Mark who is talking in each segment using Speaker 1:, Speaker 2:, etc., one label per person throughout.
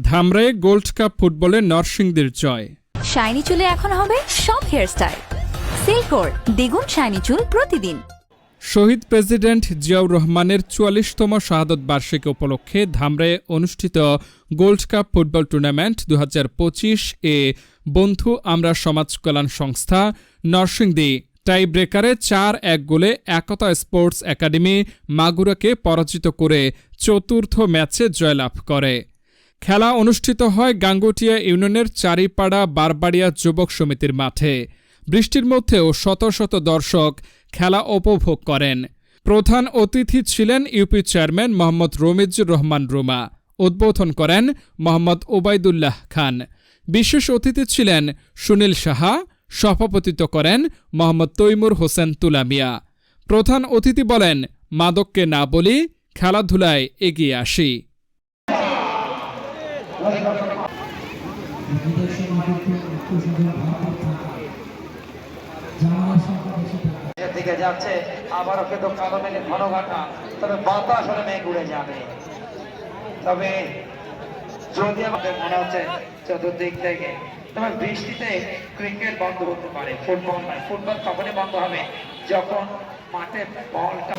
Speaker 1: ধামরায়ে gold cup ফুটবলে নরসিংদীর জয়।
Speaker 2: Shiny চুলে এখন হবে সব হেয়ারস্টাইল। সিল্কোর দ্বিগুণ শাইনি চুল প্রতিদিন।
Speaker 1: শহীদ প্রেসিডেন্ট জিয়াউর রহমানের ৪৪তম শাহাদত বার্ষিকী উপলক্ষে ধামরায়ে অনুষ্ঠিত গোল্ড কাপ ফুটবল টুর্নামেন্ট ২০২৫ এ বন্ধু আমরা সমাজ কল্যাণ সংস্থা নরসিংদী টাই ব্রেকারে ৪-১ গোলে একতা স্পোর্টস একাডেমি মাগুরাকে পরাজিত করে চতুর্থ ম্যাচে জয়লাভ করে। খেলা অনুষ্ঠিত হয় গাঙ্গুটিয়া ইউনিয়নের চারিপাড়া বারবাড়িয়া যুবক সমিতির মাঠে। বৃষ্টির মধ্যেও শত শত দর্শক খেলা উপভোগ করেন। প্রধান অতিথি ছিলেন ইউপি চেয়ারম্যান মোহাম্মদ রমিজুর রহমান রুমা। উদ্বোধন করেন মোহাম্মদ ওবায়দুল্লাহ খান। বিশেষ অতিথি ছিলেন সুনীল সাহা। সভাপতিত্ব করেন মোহাম্মদ তৈমুর হোসেন তুলামিয়া। প্রধান অতিথি বলেন, মাদককে না বলি, খেলাধুলায় এগিয়ে আসি।
Speaker 3: দিকে যাচ্ছে আবারও কিন্তু কালো মেঘে ঘন ঘটা, তবে বাতাস হলে মেঘ উড়ে যাবে। তবে যদি আমাদের মনে হচ্ছে চতুর্দিক থেকে, তবে বৃষ্টিতে ক্রিকেট বন্ধ হতে পারে, ফুটবল নয়। ফুটবল তখনই বন্ধ হবে যখন মাঠে বলটা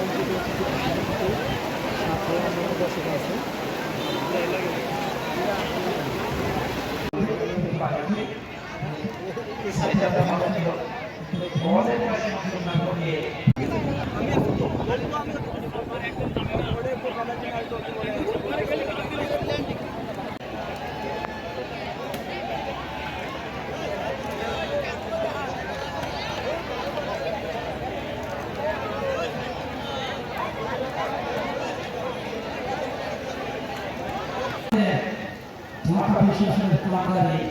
Speaker 4: ঢাকা বিশ্ববিদ্যালয়ের